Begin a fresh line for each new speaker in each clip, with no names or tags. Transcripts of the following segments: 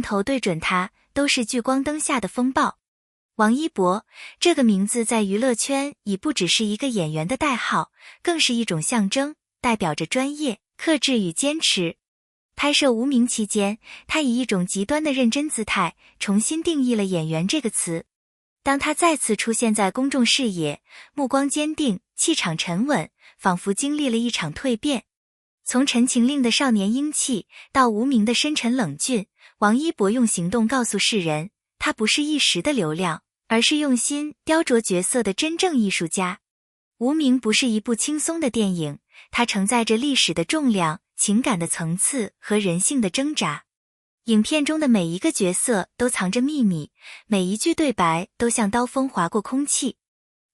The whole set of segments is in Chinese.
头对准他，都是聚光灯下的风暴。王一博这个名字在娱乐圈已不只是一个演员的代号，更是一种象征，代表着专业、克制与坚持。拍摄《无名》期间，他以一种极端的认真姿态，重新定义了演员这个词。当他再次出现在公众视野，目光坚定，气场沉稳，仿佛经历了一场蜕变。从《陈情令》的少年英气，到《无名》的深沉冷峻，王一博用行动告诉世人，他不是一时的流量，而是用心雕琢角色的真正艺术家。《无名》不是一部轻松的电影，它承载着历史的重量、情感的层次和人性的挣扎。影片中的每一个角色都藏着秘密，每一句对白都像刀锋划过空气。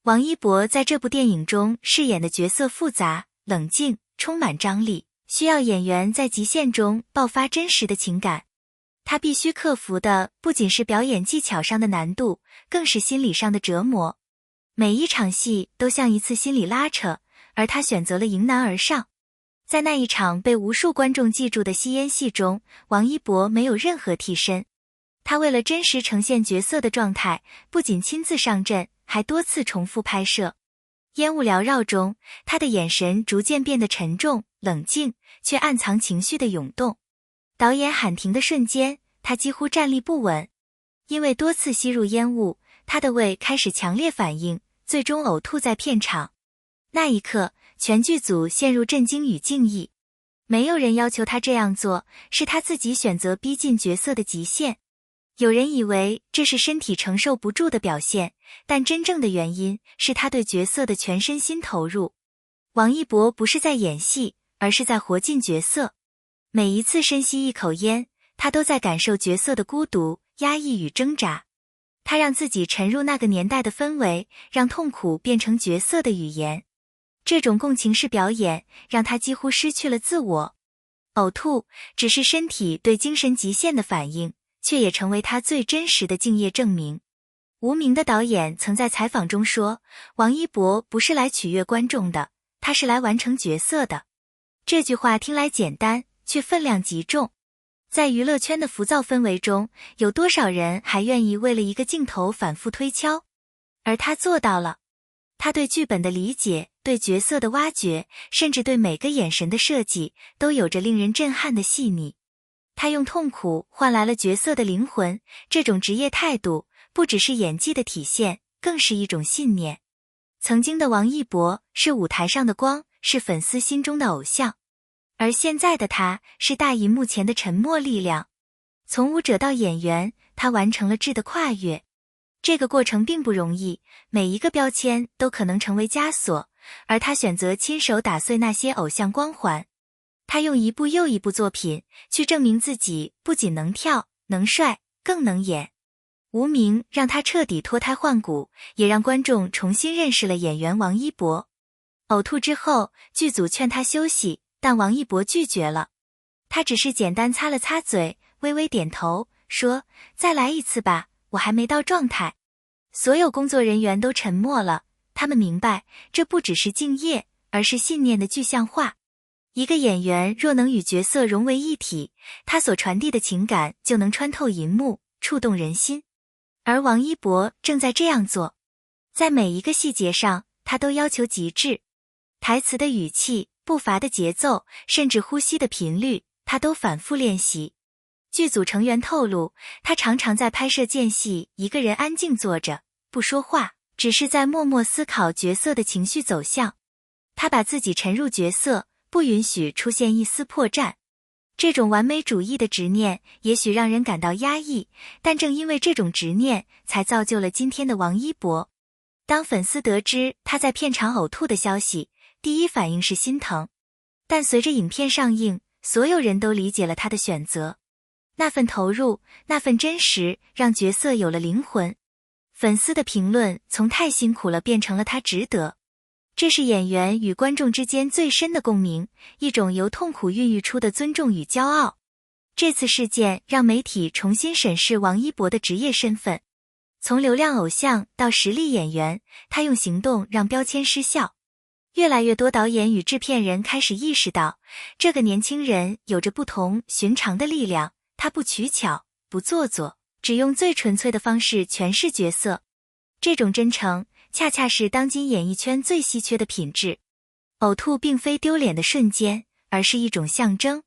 王一博在这部电影中饰演的角色复杂、冷静，充满张力，需要演员在极限中爆发真实的情感。他必须克服的不仅是表演技巧上的难度，更是心理上的折磨。每一场戏都像一次心理拉扯，而他选择了迎难而上。在那一场被无数观众记住的吸烟戏中，王一博没有任何替身。他为了真实呈现角色的状态，不仅亲自上阵，还多次重复拍摄。烟雾缭绕中，他的眼神逐渐变得沉重、冷静，却暗藏情绪的涌动。导演喊停的瞬间，他几乎站立不稳。因为多次吸入烟雾，他的胃开始强烈反应，最终呕吐在片场。那一刻，全剧组陷入震惊与敬意。没有人要求他这样做，是他自己选择逼近角色的极限。有人以为这是身体承受不住的表现，但真正的原因是他对角色的全身心投入。王一博不是在演戏，而是在活进角色。每一次深吸一口烟，他都在感受角色的孤独、压抑与挣扎。他让自己沉入那个年代的氛围，让痛苦变成角色的语言。这种共情式表演让他几乎失去了自我。呕吐只是身体对精神极限的反应，却也成为他最真实的敬业证明。无名的导演曾在采访中说，王一博不是来取悦观众的，他是来完成角色的。这句话听来简单，却分量极重。在娱乐圈的浮躁氛围中，有多少人还愿意为了一个镜头反复推敲？而他做到了。他对剧本的理解，对角色的挖掘，甚至对每个眼神的设计，都有着令人震撼的细腻。他用痛苦换来了角色的灵魂，这种职业态度不只是演技的体现，更是一种信念。曾经的王一博是舞台上的光，是粉丝心中的偶像，而现在的他是大荧幕前的沉默力量。从舞者到演员，他完成了质的跨越。这个过程并不容易，每一个标签都可能成为枷锁，而他选择亲手打碎那些偶像光环。他用一部又一部作品去证明自己不仅能跳、能帅，更能演。无名让他彻底脱胎换骨，也让观众重新认识了演员王一博。呕吐之后，剧组劝他休息，但王一博拒绝了。他只是简单擦了擦嘴，微微点头，说：“再来一次吧，我还没到状态。”所有工作人员都沉默了，他们明白，这不只是敬业，而是信念的具象化。一个演员若能与角色融为一体，他所传递的情感就能穿透银幕，触动人心。而王一博正在这样做，在每一个细节上，他都要求极致。台词的语气、步伐的节奏，甚至呼吸的频率，他都反复练习。剧组成员透露，他常常在拍摄间隙一个人安静坐着，不说话，只是在默默思考角色的情绪走向。他把自己沉入角色，不允许出现一丝破绽。这种完美主义的执念也许让人感到压抑，但正因为这种执念，才造就了今天的王一博。当粉丝得知他在片场呕吐的消息，第一反应是心疼。但随着影片上映，所有人都理解了他的选择。那份投入，那份真实，让角色有了灵魂。粉丝的评论从太辛苦了变成了他值得。这是演员与观众之间最深的共鸣，一种由痛苦孕育出的尊重与骄傲。这次事件让媒体重新审视王一博的职业身份。从流量偶像到实力演员，他用行动让标签失效。越来越多导演与制片人开始意识到，这个年轻人有着不同寻常的力量，他不取巧，不做作，只用最纯粹的方式诠释角色。这种真诚，恰恰是当今演艺圈最稀缺的品质。呕吐并非丢脸的瞬间，而是一种象征。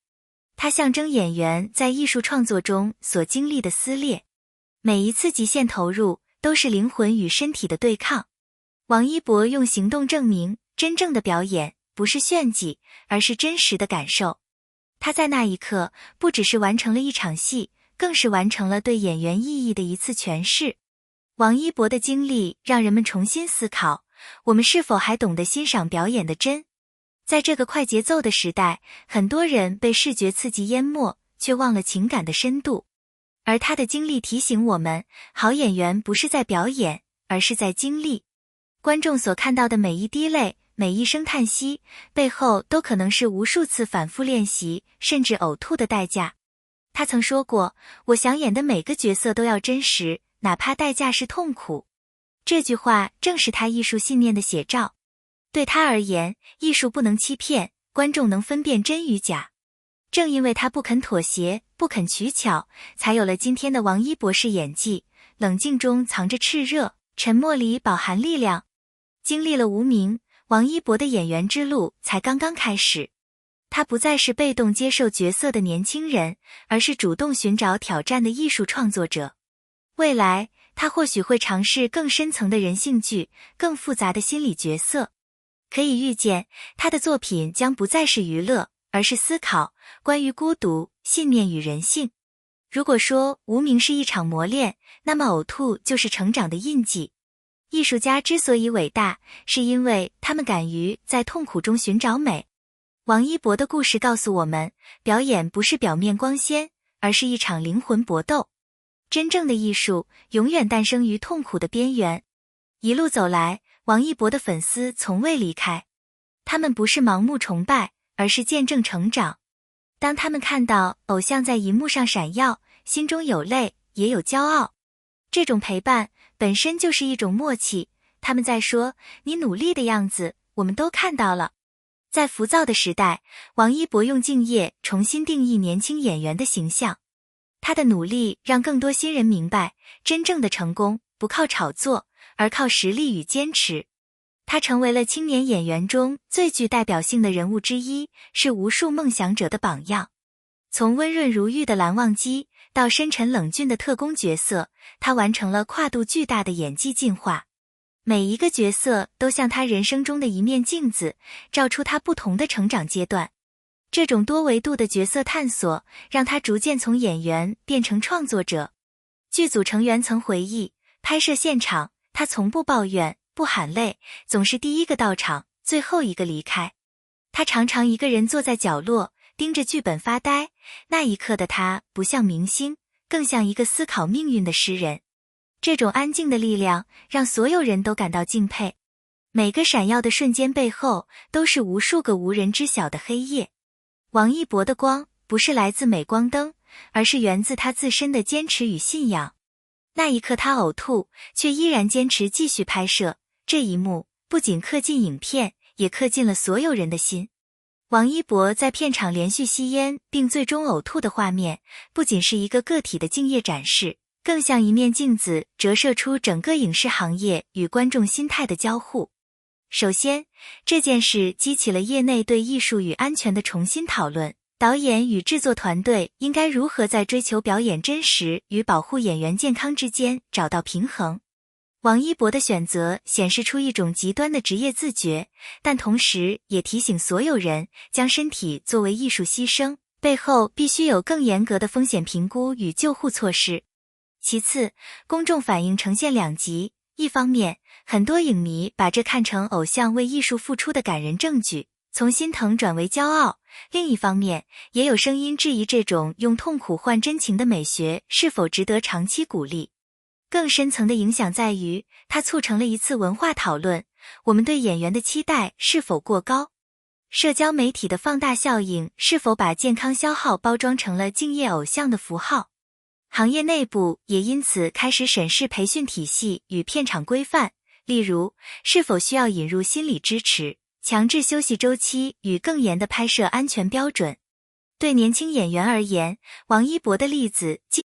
它象征演员在艺术创作中所经历的撕裂。每一次极限投入，都是灵魂与身体的对抗。王一博用行动证明，真正的表演不是炫技，而是真实的感受。他在那一刻，不只是完成了一场戏，更是完成了对演员意义的一次诠释。王一博的经历让人们重新思考，我们是否还懂得欣赏表演的真？在这个快节奏的时代，很多人被视觉刺激淹没，却忘了情感的深度。而他的经历提醒我们，好演员不是在表演，而是在经历。观众所看到的每一滴泪，每一声叹息，背后都可能是无数次反复练习，甚至呕吐的代价。他曾说过，我想演的每个角色都要真实，哪怕代价是痛苦。这句话正是他艺术信念的写照。对他而言，艺术不能欺骗，观众能分辨真与假。正因为他不肯妥协，不肯取巧，才有了今天的王一博式演技，冷静中藏着炽热，沉默里饱含力量。经历了无名，王一博的演员之路才刚刚开始。他不再是被动接受角色的年轻人，而是主动寻找挑战的艺术创作者。未来，他或许会尝试更深层的人性剧，更复杂的心理角色。可以预见，他的作品将不再是娱乐，而是思考，关于孤独、信念与人性。如果说无名是一场磨练，那么呕吐就是成长的印记。艺术家之所以伟大，是因为他们敢于在痛苦中寻找美。王一博的故事告诉我们，表演不是表面光鲜，而是一场灵魂搏斗。真正的艺术永远诞生于痛苦的边缘。一路走来，王一博的粉丝从未离开。他们不是盲目崇拜，而是见证成长。当他们看到偶像在荧幕上闪耀，心中有泪，也有骄傲。这种陪伴本身就是一种默契。他们在说，你努力的样子，我们都看到了。在浮躁的时代，王一博用敬业重新定义年轻演员的形象。他的努力让更多新人明白，真正的成功不靠炒作，而靠实力与坚持。他成为了青年演员中最具代表性的人物之一，是无数梦想者的榜样。从温润如玉的蓝忘机到深沉冷峻的特工角色，他完成了跨度巨大的演技进化。每一个角色都像他人生中的一面镜子，照出他不同的成长阶段。这种多维度的角色探索，让他逐渐从演员变成创作者。剧组成员曾回忆，拍摄现场，他从不抱怨，不喊累，总是第一个到场，最后一个离开。他常常一个人坐在角落，盯着剧本发呆，那一刻的他不像明星，更像一个思考命运的诗人。这种安静的力量让所有人都感到敬佩。每个闪耀的瞬间背后，都是无数个无人知晓的黑夜。王一博的光不是来自镁光灯，而是源自他自身的坚持与信仰。那一刻他呕吐，却依然坚持继续拍摄，这一幕不仅刻进影片，也刻进了所有人的心。王一博在片场连续吸烟并最终呕吐的画面，不仅是一个个体的敬业展示，更像一面镜子，折射出整个影视行业与观众心态的交互。首先，这件事激起了业内对艺术与安全的重新讨论，导演与制作团队应该如何在追求表演真实与保护演员健康之间找到平衡。王一博的选择显示出一种极端的职业自觉，但同时也提醒所有人，将身体作为艺术牺牲，背后必须有更严格的风险评估与救护措施。其次，公众反应呈现两极，一方面，很多影迷把这看成偶像为艺术付出的感人证据，从心疼转为骄傲；另一方面，也有声音质疑这种用痛苦换真情的美学是否值得长期鼓励。更深层的影响在于，它促成了一次文化讨论，我们对演员的期待是否过高？社交媒体的放大效应是否把健康消耗包装成了敬业偶像的符号？行业内部也因此开始审视培训体系与片场规范，例如，是否需要引入心理支持、强制休息周期与更严的拍摄安全标准。对年轻演员而言，王一博的例子既